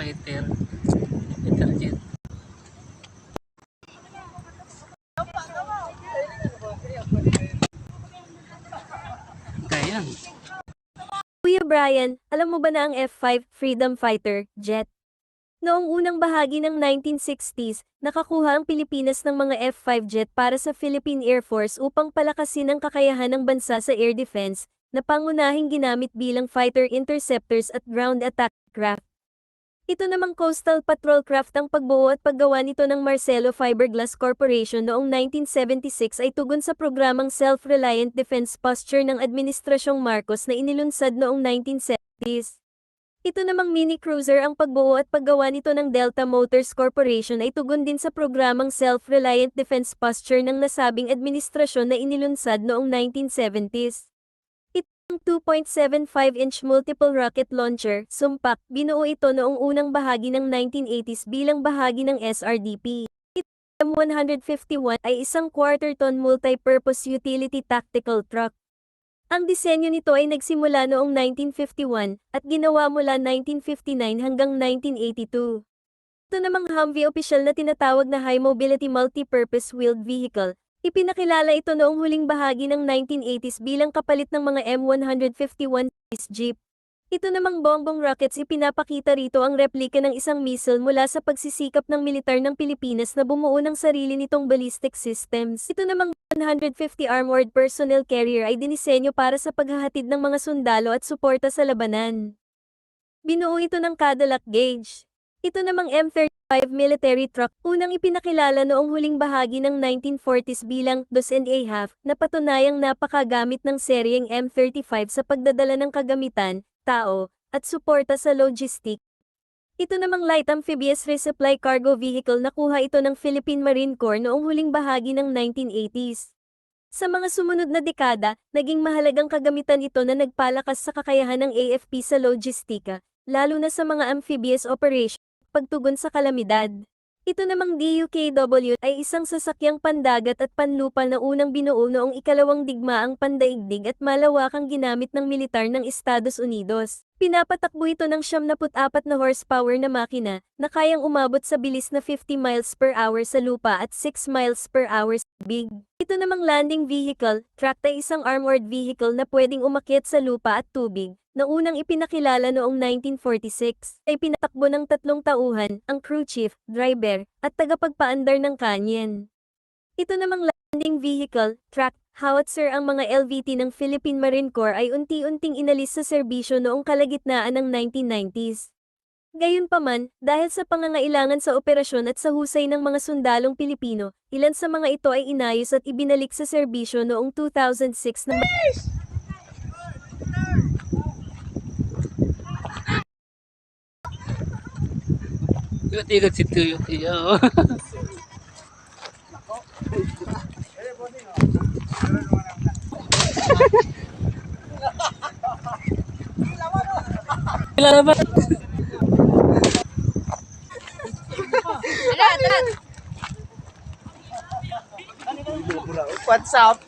Fighter detergent. Ganyan. Kuya Brian, alam mo ba na ang F-5 Freedom Fighter jet? Noong unang bahagi ng 1960s, nakakuha ang Pilipinas ng mga F-5 jet para sa Philippine Air Force upang palakasin ang kakayahan ng bansa sa air defense, na pangunahing ginamit bilang fighter interceptors at ground attack craft. Ito namang coastal patrol craft ang pagbuo at paggawa nito ng Marcelo Fiberglass Corporation noong 1976 ay tugon sa programang Self-Reliant Defense Posture ng Administrasyong Marcos na inilunsad noong 1970s. Ito namang mini cruiser ang pagbuo at paggawa nito ng Delta Motors Corporation ay tugon din sa programang Self-Reliant Defense Posture ng nasabing administrasyon na inilunsad noong 1970s. Ang 2.75-inch multiple rocket launcher, Sumpak, binuo ito noong unang bahagi ng 1980s bilang bahagi ng SRDP. M151 ay isang quarter-ton multi-purpose utility tactical truck. Ang disenyo nito ay nagsimula noong 1951 at ginawa mula 1959 hanggang 1982. Ito namang Humvee opisyal na tinatawag na High Mobility Multi-Purpose Wheeled Vehicle. Ipinakilala ito noong huling bahagi ng 1980s bilang kapalit ng mga M151 Jeep. Ito namang bongbong rockets, ipinapakita rito ang replika ng isang missile mula sa pagsisikap ng militar ng Pilipinas na bumuo ng sarili nitong ballistic systems. Ito namang 150 Armored Personnel Carrier ay dinisenyo para sa paghahatid ng mga sundalo at suporta sa labanan. Binuo ito ng Cadillac Gauge. Ito namang M35 military truck, unang ipinakilala noong huling bahagi ng 1940s bilang 2.5 na patunayang napakagamit ng seryeng M35 sa pagdadala ng kagamitan, tao, at suporta sa logistic. Ito namang light amphibious resupply cargo vehicle, nakuha ito ng Philippine Marine Corps noong huling bahagi ng 1980s. Sa mga sumunod na dekada, naging mahalagang kagamitan ito na nagpalakas sa kakayahan ng AFP sa logistika, lalo na sa mga amphibious operation, pagtugon sa kalamidad. Ito namang DUKW ay isang sasakyang pandagat at panlupa na unang binuo noong ikalawang digmaang pandaigdig at malawakang ginamit ng militar ng Estados Unidos. Pinapatakbo ito ng 74 na horsepower na makina na kayang umabot sa bilis na 50 miles per hour sa lupa at 6 miles per hour sa tubig. Ito namang landing vehicle, truck ay isang armored vehicle na pwedeng umakyat sa lupa at tubig, na unang ipinakilala noong 1946, ay pinatakbo ng 3 tauhan, ang crew chief, driver, at tagapagpaandar ng kanyen. Ito namang landing vehicle, truck, howitzer ang mga LVT ng Philippine Marine Corps ay unti-unting inalis sa serbisyo noong kalagitnaan ng 1990s. Gayunpaman, dahil sa pangangailangan sa operasyon at sa husay ng mga sundalong Pilipino, ilan sa mga ito ay inayos at ibinalik sa serbisyo noong 2006 na Ikot-ikot si Tuyo. Ilan ba? What's up?